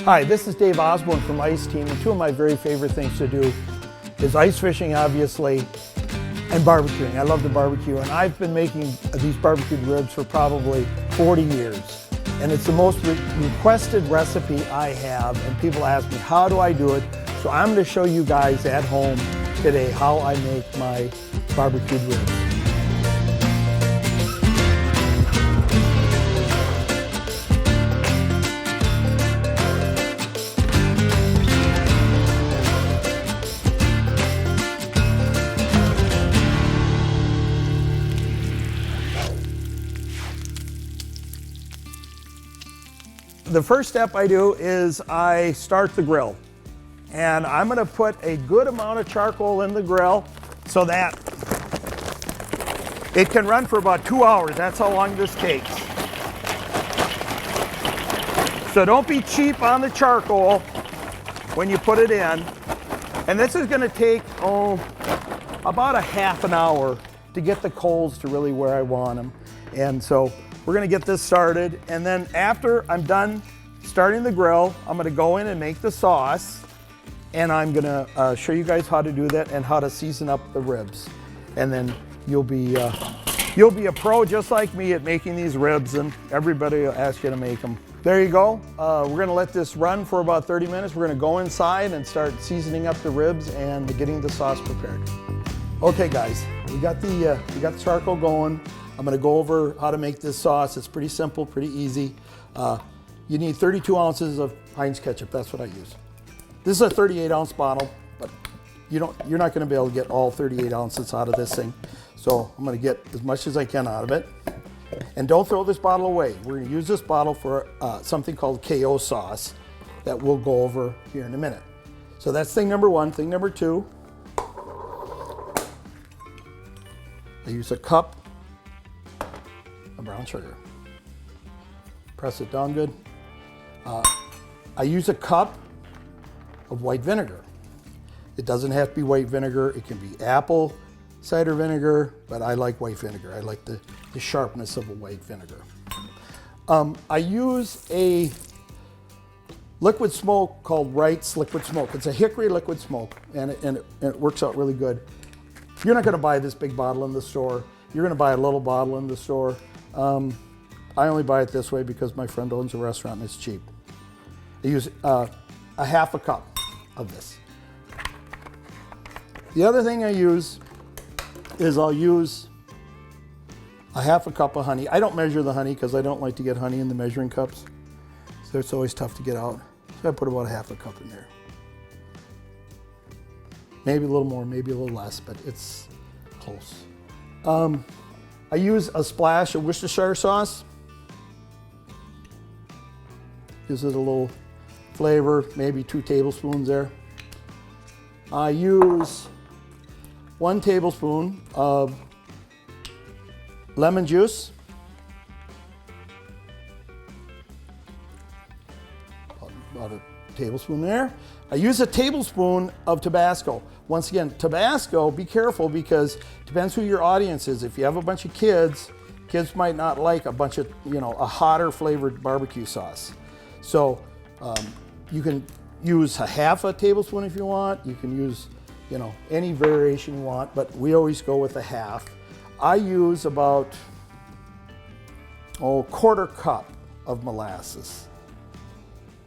Hi, this is Dave Osborne from Ice Team, and two of my very favorite things to do is ice fishing, obviously, and barbecuing. I love to barbecue, and I've been making these barbecued ribs for probably 40 years. And it's the most requested recipe I have, and people ask me, how do I do it? So I'm going to show you guys at home today how I make my barbecued ribs. The first step I do is I start the grill. And I'm gonna put a good amount of charcoal in the grill so that it can run for about 2 hours. That's how long this takes. So don't be cheap on the charcoal when you put it in. And this is gonna take, about a half an hour to get the coals to really where I want them. And so we're gonna get this started, and then after I'm done starting the grill, I'm gonna go in and make the sauce, and I'm gonna show you guys how to do that and how to season up the ribs. And then you'll be a pro just like me at making these ribs, and everybody will ask you to make them. There you go. We're gonna let this run for about 30 minutes. We're gonna go inside and start seasoning up the ribs and getting the sauce prepared. Okay guys, we got the charcoal going. I'm gonna go over how to make this sauce. It's pretty simple, pretty easy. You need 32 ounces of Heinz ketchup. That's what I use. This is a 38-ounce bottle, but you're not gonna be able to get all 38 ounces out of this thing. So I'm gonna get as much as I can out of it. And don't throw this bottle away. We're gonna use this bottle for something called KO sauce that we'll go over here in a minute. So that's thing number one. Thing number two, I use a cup of brown sugar. Press it down good. I use a cup of white vinegar. It doesn't have to be white vinegar. It can be apple cider vinegar, but I like white vinegar. I like the sharpness of a white vinegar. I use a liquid smoke called Wright's Liquid Smoke. It's a hickory liquid smoke, and it works out really good. You're not gonna buy this big bottle in the store. You're gonna buy a little bottle in the store. I only buy it this way because my friend owns a restaurant and it's cheap. I use a half a cup of this. The other thing I use is I'll use a half a cup of honey. I don't measure the honey because I don't like to get honey in the measuring cups. So it's always tough to get out. So I put about a half a cup in there. Maybe a little more, maybe a little less, but it's close. I use a splash of Worcestershire sauce. Gives it a little flavor, maybe 2 tablespoons there. I use 1 tablespoon of lemon juice. About a tablespoon there. I use a tablespoon of Tabasco. Once again, Tabasco, be careful because it depends who your audience is. If you have a bunch of kids, kids might not like a bunch of, a hotter flavored barbecue sauce. So you can use a half a tablespoon if you want. You can use, any variation you want, but we always go with a half. I use about, a quarter cup of molasses.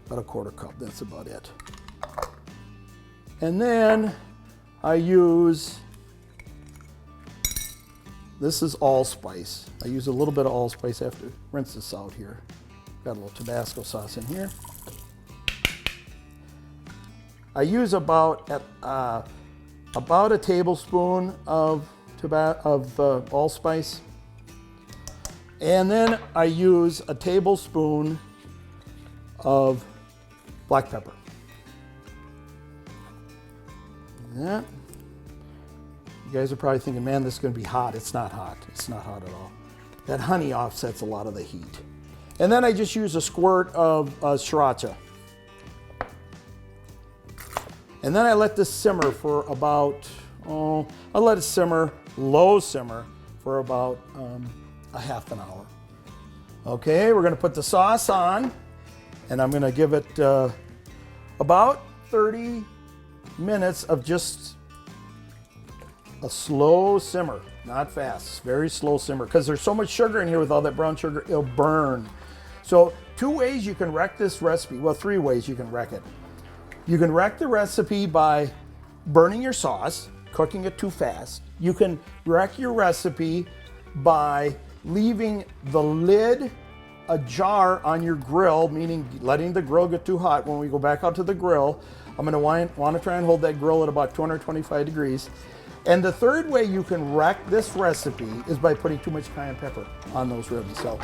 About a quarter cup, that's about it. And then I use, this is allspice. I use a little bit of allspice. I have to rinse this out here. Got a little Tabasco sauce in here. I use about a tablespoon of allspice. And then I use a tablespoon of black pepper. Yeah. You guys are probably thinking, man, this is gonna be hot. It's not hot. It's not hot at all. That honey offsets a lot of the heat. And then I just use a squirt of sriracha. And then I let this simmer for about, I'll let it simmer, low simmer, for about a half an hour. Okay, we're gonna put the sauce on, and I'm gonna give it About 30 minutes of just a slow simmer, not fast, very slow simmer, because there's so much sugar in here with all that brown sugar, it'll burn. So 2 ways you can wreck this recipe, well, 3 ways you can wreck it. You can wreck the recipe by burning your sauce, cooking it too fast. You can wreck your recipe by leaving the lid ajar on your grill, meaning letting the grill get too hot. When we go back out to the grill, I'm gonna want to try and hold that grill at about 225 degrees. And the third way you can wreck this recipe is by putting too much cayenne pepper on those ribs. So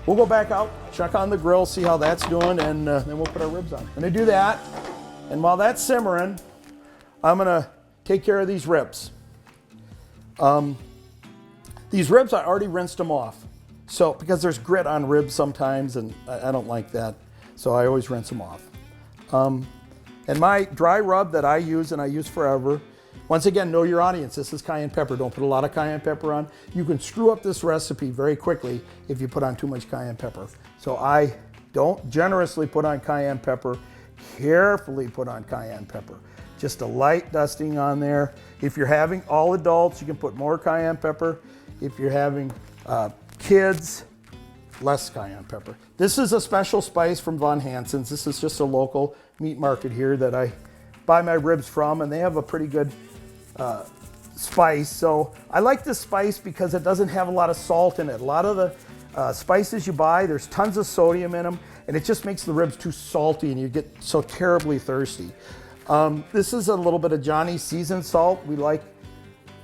we'll go back out, check on the grill, see how that's doing, and then we'll put our ribs on. I'm gonna do that, and while that's simmering, I'm gonna take care of these ribs. These ribs, I already rinsed them off. So, because there's grit on ribs sometimes, and I don't like that, so I always rinse them off. And my dry rub that I use, and I use forever, once again, know your audience. This is cayenne pepper. Don't put a lot of cayenne pepper on. You can screw up this recipe very quickly if you put on too much cayenne pepper. So I don't generously put on cayenne pepper, carefully put on cayenne pepper. Just a light dusting on there. If you're having all adults, you can put more cayenne pepper. If you're having kids, less cayenne pepper. This is a special spice from Von Hansen's. This is just a local meat market here that I buy my ribs from, and they have a pretty good spice. So I like this spice because it doesn't have a lot of salt in it. A lot of the spices you buy, there's tons of sodium in them, and it just makes the ribs too salty and you get so terribly thirsty. This is a little bit of Johnny's seasoned salt. We like,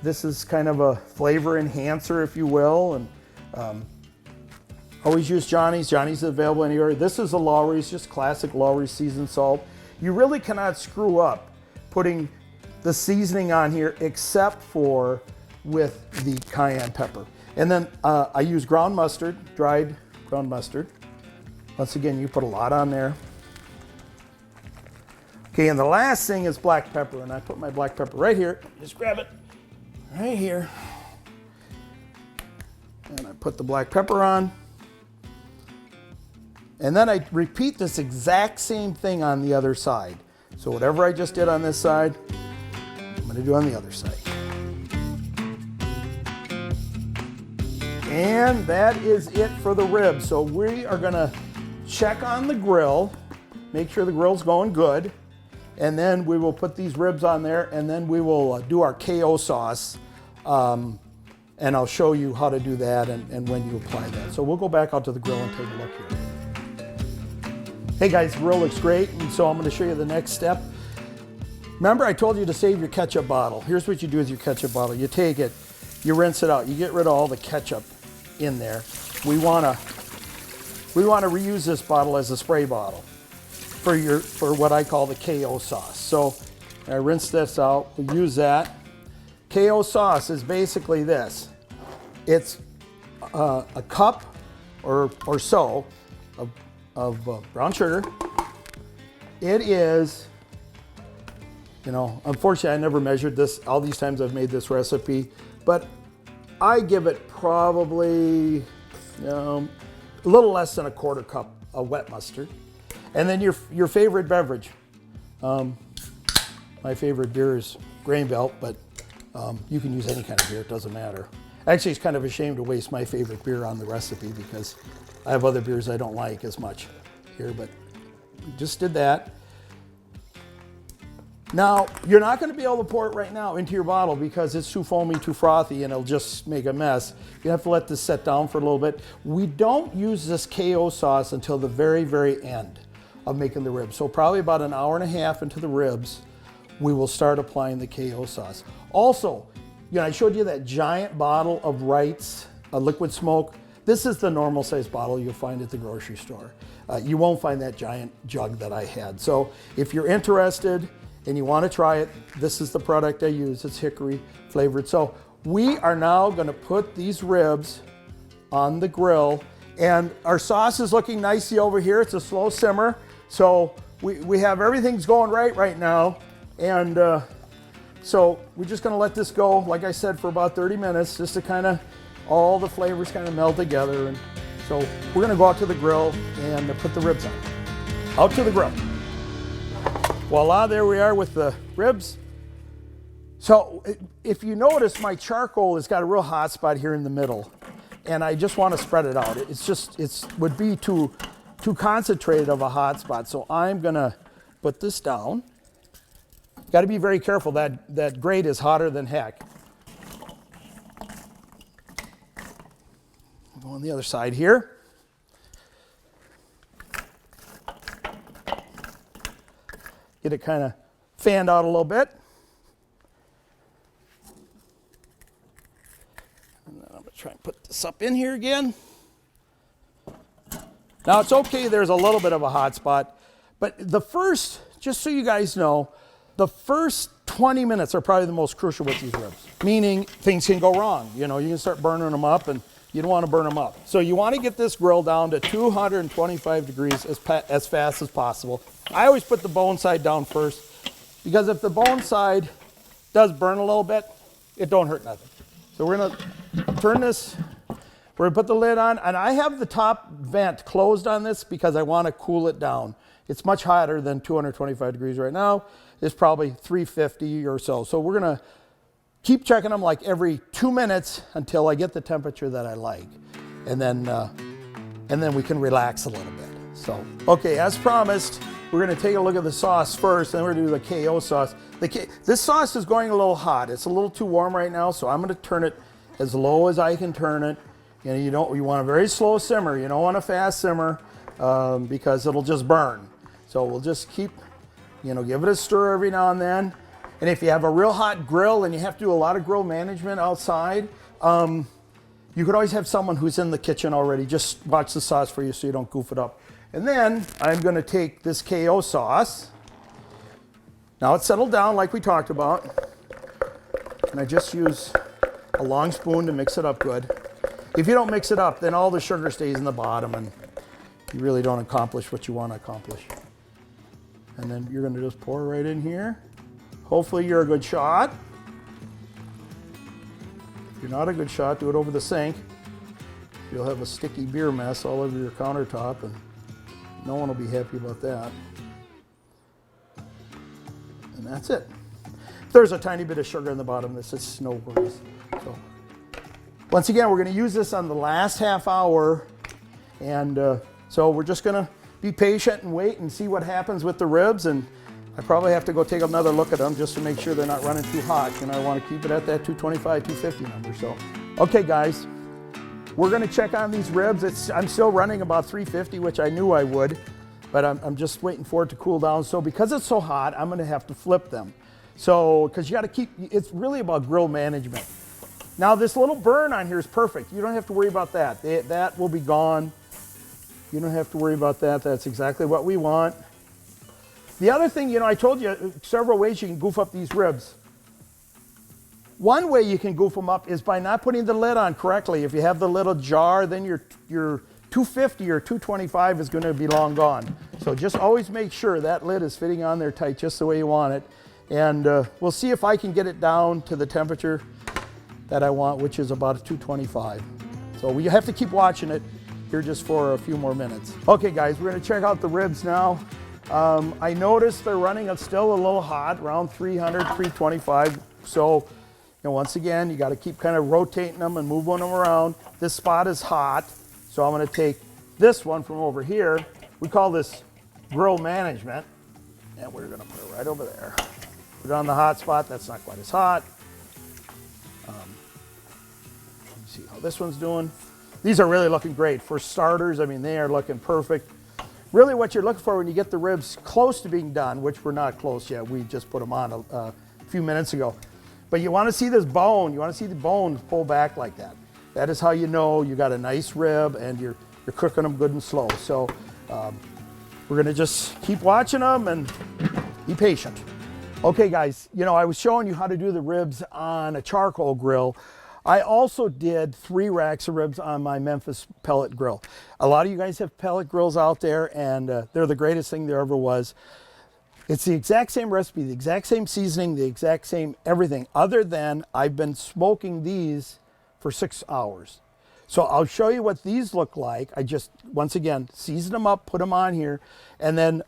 this is kind of a flavor enhancer, if you will, and always use Johnny's. Johnny's is available anywhere. This is a Lawry's, just classic Lawry's seasoned salt. You really cannot screw up putting the seasoning on here except for with the cayenne pepper. And then I use ground mustard, dried ground mustard. Once again, you put a lot on there. Okay, and the last thing is black pepper, and I put my black pepper right here. Just grab it right here. And I put the black pepper on. And then I repeat this exact same thing on the other side. So whatever I just did on this side, I'm gonna do on the other side. And that is it for the ribs. So we are gonna check on the grill, make sure the grill's going good, and then we will put these ribs on there, and then we will do our KO sauce. And I'll show you how to do that and when you apply that. So we'll go back out to the grill and take a look here. Hey guys, the grill looks great, and so I'm going to show you the next step. Remember I told you to save your ketchup bottle. Here's what you do with your ketchup bottle. You take it, you rinse it out, you get rid of all the ketchup in there. We want to reuse this bottle as a spray bottle for what I call the KO sauce. So I rinse this out, we use that. KO sauce is basically this. It's a cup or so of brown sugar. It is, you know, unfortunately I never measured this all these times I've made this recipe, but I give it probably a little less than a quarter cup of wet mustard. And then your favorite beverage. My favorite beer is Grain Belt, but you can use any kind of beer, it doesn't matter. Actually, it's kind of a shame to waste my favorite beer on the recipe because I have other beers I don't like as much here, but we just did that. Now, you're not going to be able to pour it right now into your bottle because it's too foamy, too frothy, and it'll just make a mess. You have to let this set down for a little bit. We don't use this KO sauce until the very, very end of making the ribs. So probably about an hour and a half into the ribs, we will start applying the KO sauce. Also, you know, I showed you that giant bottle of Wright's liquid smoke. This is the normal size bottle you'll find at the grocery store. You won't find that giant jug that I had. So if you're interested and you want to try it, this is the product I use. It's hickory flavored. So we are now going to put these ribs on the grill, and our sauce is looking nicely over here. It's a slow simmer. So we have everything's going right now. And so we're just gonna let this go, like I said, for about 30 minutes, just to kind of, all the flavors kind of meld together. And so we're gonna go out to the grill and put the ribs on. Out to the grill. Voila, there we are with the ribs. So if you notice, my charcoal has got a real hot spot here in the middle, and I just want to spread it out. It would be too concentrated of a hot spot. So I'm gonna put this down. Got to be very careful. That grate is hotter than heck. Go on the other side here. Get it kind of fanned out a little bit. And then I'm going to try and put this up in here again. Now it's okay, there's a little bit of a hot spot, but just so you guys know, the first 20 minutes are probably the most crucial with these ribs, meaning things can go wrong. You know, you can start burning them up and you don't want to burn them up. So you want to get this grill down to 225 degrees as fast as possible. I always put the bone side down first, because if the bone side does burn a little bit, it don't hurt nothing. So we're gonna turn this, we're gonna put the lid on, and I have the top vent closed on this because I want to cool it down. It's much hotter than 225 degrees right now. It's probably 350 or so. So we're gonna keep checking them like every 2 minutes until I get the temperature that I like. And then we can relax a little bit. So, okay, as promised, we're gonna take a look at the sauce first, then we're gonna do the KO sauce. This sauce is going a little hot. It's a little too warm right now, so I'm gonna turn it as low as I can turn it. You know, you want a very slow simmer. You don't want a fast simmer because it'll just burn. So we'll just keep, give it a stir every now and then. And if you have a real hot grill and you have to do a lot of grill management outside, you could always have someone who's in the kitchen already just watch the sauce for you so you don't goof it up. And then I'm going to take this KO sauce. Now it's settled down like we talked about. And I just use a long spoon to mix it up good. If you don't mix it up, then all the sugar stays in the bottom and you really don't accomplish what you want to accomplish. And then you're going to just pour right in here. Hopefully you're a good shot. If you're not a good shot, do it over the sink. You'll have a sticky beer mess all over your countertop and no one will be happy about that. And that's it. If there's a tiny bit of sugar in the bottom, this is no worries. So, once again, we're going to use this on the last half hour. And so we're just going to be patient and wait and see what happens with the ribs. And I probably have to go take another look at them just to make sure they're not running too hot. I want to keep it at that 225, 250 number. So, okay, guys, we're going to check on these ribs. I'm still running about 350, which I knew I would, but I'm just waiting for it to cool down. So because it's so hot, I'm going to have to flip them. So, because you got to keep, it's really about grill management. Now, this little burn on here is perfect. You don't have to worry about that. That will be gone. You don't have to worry about that. That's exactly what we want. The other thing, I told you several ways you can goof up these ribs. One way you can goof them up is by not putting the lid on correctly. If you have the little jar, then your 250 or 225 is going to be long gone. So just always make sure that lid is fitting on there tight just the way you want it. And we'll see if I can get it down to the temperature that I want, which is about a 225. So we have to keep watching it here just for a few more minutes. Okay, guys, we're going to check out the ribs now. I noticed they're running still a little hot, around 300, 325. So, once again, you got to keep kind of rotating them and moving them around. This spot is hot, so I'm going to take this one from over here. We call this grill management, and we're going to put it right over there. Put it on the hot spot. That's not quite as hot. Let me see how this one's doing. These are really looking great. For starters, they are looking perfect. Really what you're looking for when you get the ribs close to being done, which we're not close yet, we just put them on a few minutes ago. But you want to see this bone, you want to see the bone pull back like that. That is how you know you got a nice rib and you're cooking them good and slow. So we're going to just keep watching them and be patient. Okay, guys, I was showing you how to do the ribs on a charcoal grill. I also did 3 racks of ribs on my Memphis pellet grill. A lot of you guys have pellet grills out there, and they're the greatest thing there ever was. It's the exact same recipe, the exact same seasoning, the exact same everything, other than I've been smoking these for 6 hours. So I'll show you what these look like. I just, once again, season them up, put them on here, and then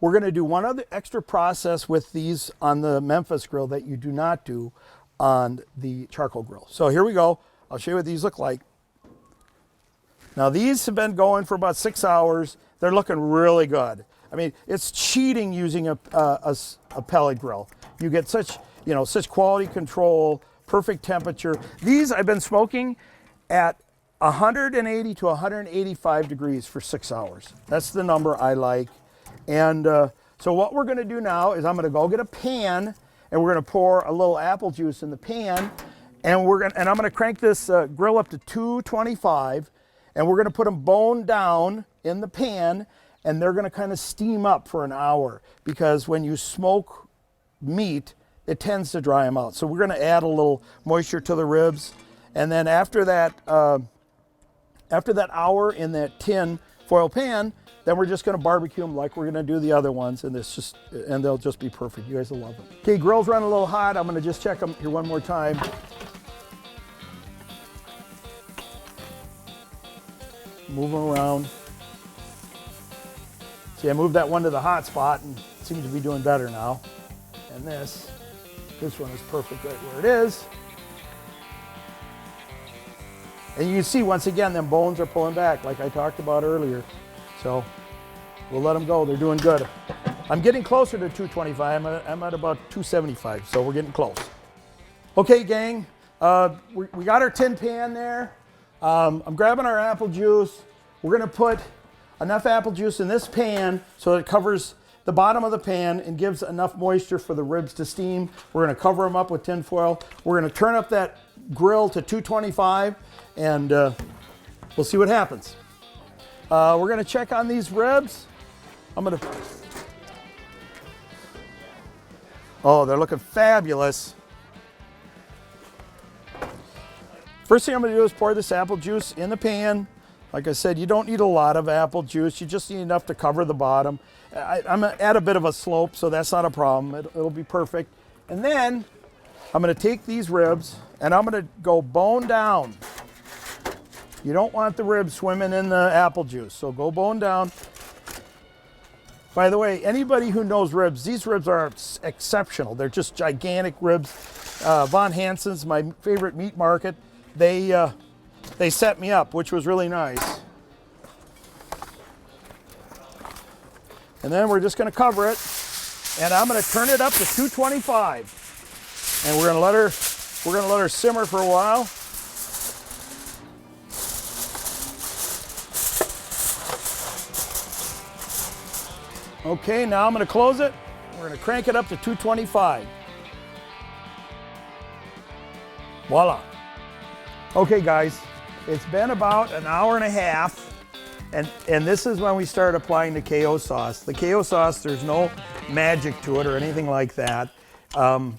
we're gonna do one other extra process with these on the Memphis grill that you do not do on the charcoal grill. So here we go. I'll show you what these look like. Now these have been going for about 6 hours. They're looking really good. I mean, it's cheating using a pellet grill. You get such, you know, such quality control, perfect temperature. These I've been smoking at 180 to 185 degrees for 6 hours. That's the number I like. And so what we're gonna do now is I'm gonna go get a pan and we're gonna pour a little apple juice in the pan, and I'm gonna crank this grill up to 225, and we're gonna put them bone down in the pan, and they're gonna kind of steam up for an hour, because when you smoke meat, it tends to dry them out. So we're gonna add a little moisture to the ribs, and then after that hour in that tin foil pan, then we're just gonna barbecue them like we're gonna do the other ones, and they'll just be perfect. You guys will love them. Okay, grill's running a little hot. I'm gonna just check them here one more time. Move them around. See, I moved that one to the hot spot and it seems to be doing better now. And this one is perfect right where it is. And you can see, once again, them bones are pulling back like I talked about earlier. So we'll let them go. They're doing good. I'm getting closer to 225. I'm at about 275, so we're getting close. Okay, gang, we got our tin pan there. I'm grabbing our apple juice. We're gonna put enough apple juice in this pan so that it covers the bottom of the pan and gives enough moisture for the ribs to steam. We're gonna cover them up with tin foil. We're gonna turn up that grill to 225, and we'll see what happens. We're gonna check on these ribs. Oh, they're looking fabulous. First thing I'm gonna do is pour this apple juice in the pan. Like I said, you don't need a lot of apple juice. You just need enough to cover the bottom. I'm gonna add a bit of a slope, so that's not a problem. It'll be perfect. And then I'm gonna take these ribs and I'm gonna go bone down. You don't want the ribs swimming in the apple juice, so go bone down. By the way, anybody who knows ribs, these ribs are exceptional. They're just gigantic ribs. Von Hansen's, my favorite meat market, they set me up, which was really nice. And then we're just gonna cover it, and I'm gonna turn it up to 225. And we're gonna let her simmer for a while. Okay, now I'm gonna close it. We're gonna crank it up to 225. Voila. Okay guys, it's been about an hour and a half, and this is when we start applying the KO sauce. The KO sauce, there's no magic to it or anything like that. You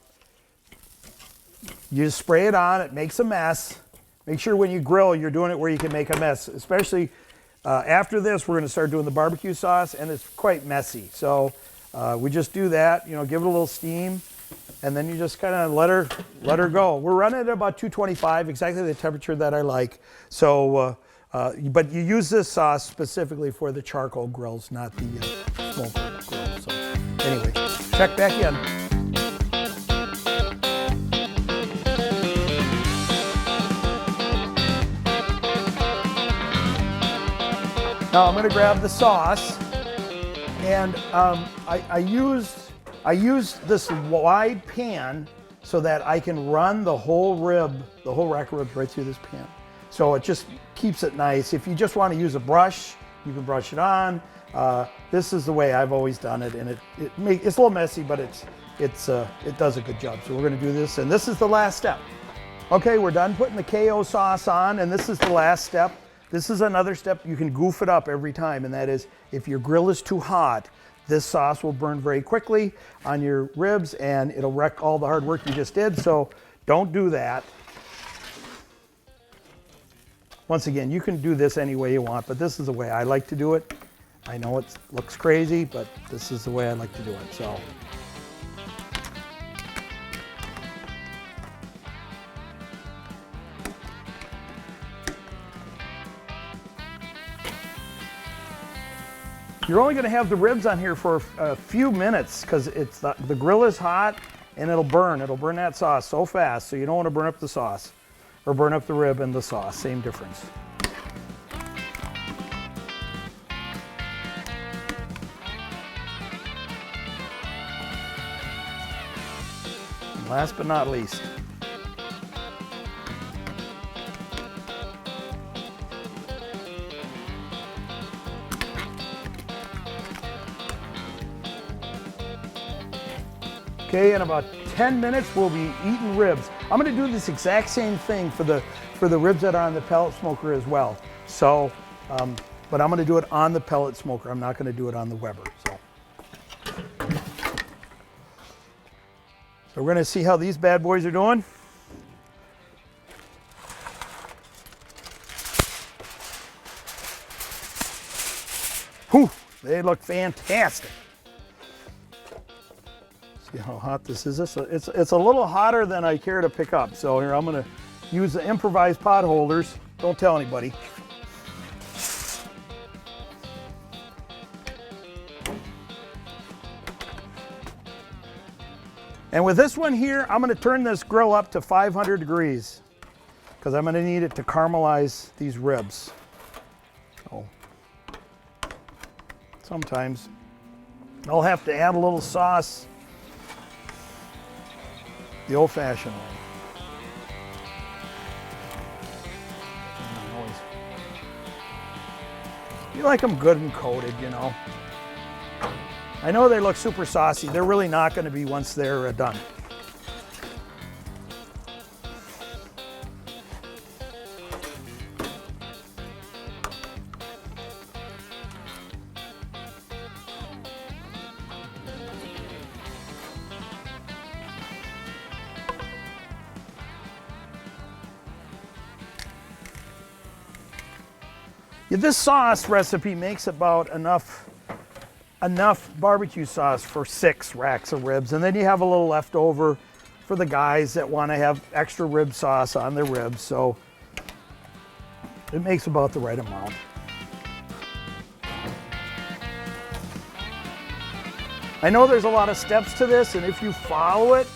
just spray it on, it makes a mess. Make sure when you grill, you're doing it where you can make a mess, especially after this, we're gonna start doing the barbecue sauce, and it's quite messy. So we just do that, you know, give it a little steam, and then you just kind of let her go. We're running at about 225, exactly the temperature that I like. So, but you use this sauce specifically for the charcoal grills, not the smoke grill. So anyway, check back in. Now I'm going to grab the sauce, and I used this wide pan so that I can run the whole rack of ribs right through this pan. So it just keeps it nice. If you just want to use a brush, you can brush it on. This is the way I've always done it, and it's a little messy, but it does a good job. So we're going to do this, and this is the last step. Okay, we're done putting the KO sauce on, and this is the last step. This is another step. You can goof it up every time, and that is if your grill is too hot, this sauce will burn very quickly on your ribs and it'll wreck all the hard work you just did, so don't do that. Once again, you can do this any way you want, but this is the way I like to do it. I know it looks crazy, but this is the way I like to do it. So. You're only going to have the ribs on here for a few minutes because it's the grill is hot and it'll burn. It'll burn that sauce so fast, so you don't want to burn up the sauce or burn up the rib and the sauce. Same difference. And last but not least, okay, in about 10 minutes, we'll be eating ribs. I'm gonna do this exact same thing for the ribs that are on the pellet smoker as well. So, but I'm gonna do it on the pellet smoker. I'm not gonna do it on the Weber, so. So we're gonna see how these bad boys are doing. Whew, they look fantastic. See how hot this is. It's a little hotter than I care to pick up. So here I'm gonna use the improvised pot holders. Don't tell anybody. And with this one here, I'm gonna turn this grill up to 500 degrees because I'm gonna need it to caramelize these ribs. So sometimes I'll have to add a little sauce the old-fashioned way. You like them good and coated, you know. I know they look super saucy. They're really not going to be once they're done. Yeah, this sauce recipe makes about enough barbecue sauce for 6 racks of ribs, and then you have a little left over for the guys that want to have extra rib sauce on their ribs, so it makes about the right amount. I know there's a lot of steps to this, and if you follow it,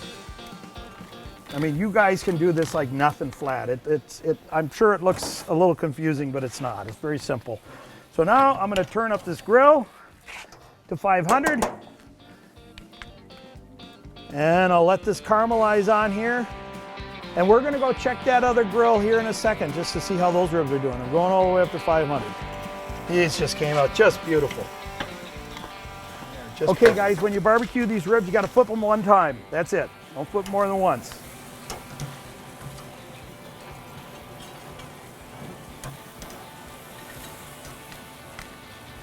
I mean, you guys can do this like nothing flat. I'm sure it looks a little confusing, but it's not. It's very simple. So now I'm going to turn up this grill to 500. And I'll let this caramelize on here. And we're going to go check that other grill here in a second just to see how those ribs are doing. I'm going all the way up to 500. These just came out just beautiful. Okay, guys, when you barbecue these ribs, you got to flip them one time. That's it. Don't flip more than once.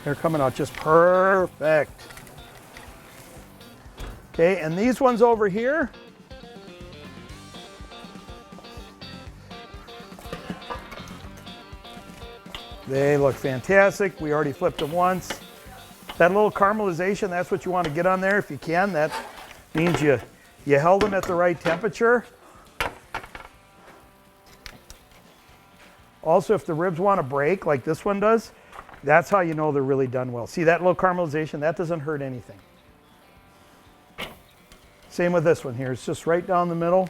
They're coming out just perfect. Okay, and these ones over here, they look fantastic. We already flipped them once. That little caramelization, that's what you want to get on there if you can. That means you held them at the right temperature. Also, if the ribs want to break like this one does, that's how you know they're really done well. See that little caramelization? That doesn't hurt anything. Same with this one here. It's just right down the middle.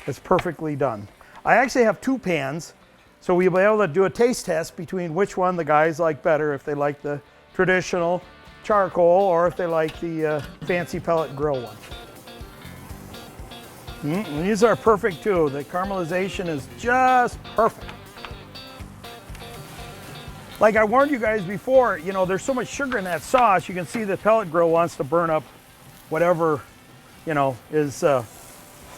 It's perfectly done. I actually have 2 pans, so we'll be able to do a taste test between which one the guys like better, if they like the traditional charcoal or if they like the fancy pellet grill one. These are perfect too. The caramelization is just perfect. Like I warned you guys before, you know, there's so much sugar in that sauce, you can see the pellet grill wants to burn up whatever, you know, is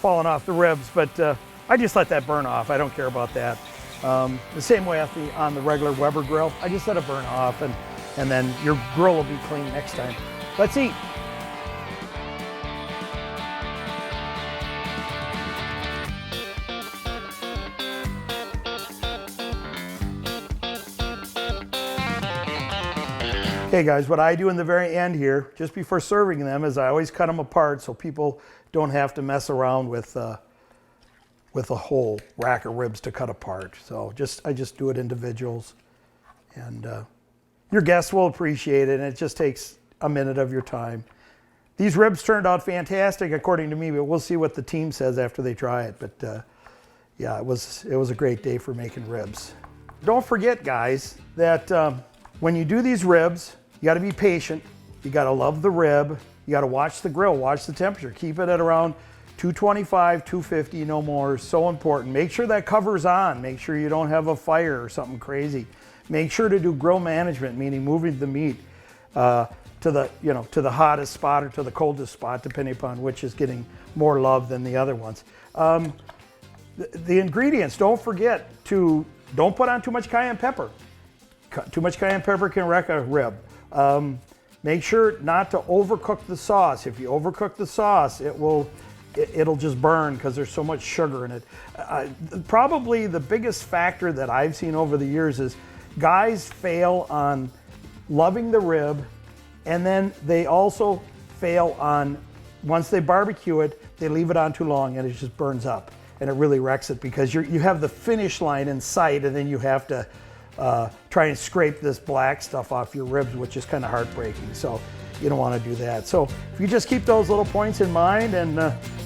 falling off the ribs, but I just let that burn off. I don't care about that. The same way on the regular Weber grill, I just let it burn off, and then your grill will be clean next time. Let's eat. Okay guys, what I do in the very end here, just before serving them, is I always cut them apart so people don't have to mess around with a whole rack of ribs to cut apart. So I just do it individuals, and Your guests will appreciate it, and it just takes a minute of your time. These ribs turned out fantastic according to me, but we'll see what the team says after they try it. But yeah, it was a great day for making ribs. Don't forget, guys, that when you do these ribs, you got to be patient. You got to love the rib. You got to watch the grill, watch the temperature. Keep it at around 225, 250, no more. So important. Make sure that cover's on. Make sure you don't have a fire or something crazy. Make sure to do grill management, meaning moving the meat to the hottest spot or to the coldest spot, depending upon which is getting more love than the other ones. The ingredients, don't forget to, don't put on too much cayenne pepper. Too much cayenne pepper can wreck a rib. Make sure not to overcook the sauce. If you overcook the sauce, it'll just burn because there's so much sugar in it. Probably the biggest factor that I've seen over the years is guys fail on loving the rib, and then they also fail on, once they barbecue it, they leave it on too long and it just burns up and it really wrecks it because you have the finish line in sight, and then you have to try and scrape this black stuff off your ribs, which is kind of heartbreaking. So you don't want to do that. So if you just keep those little points in mind, and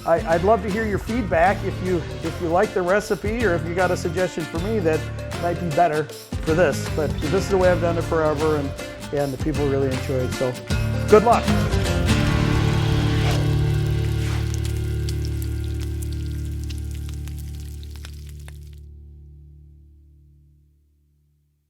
I'd love to hear your feedback if you like the recipe, or if you got a suggestion for me that might be better for this. But this is the way I've done it forever, and the people really enjoy it. So good luck.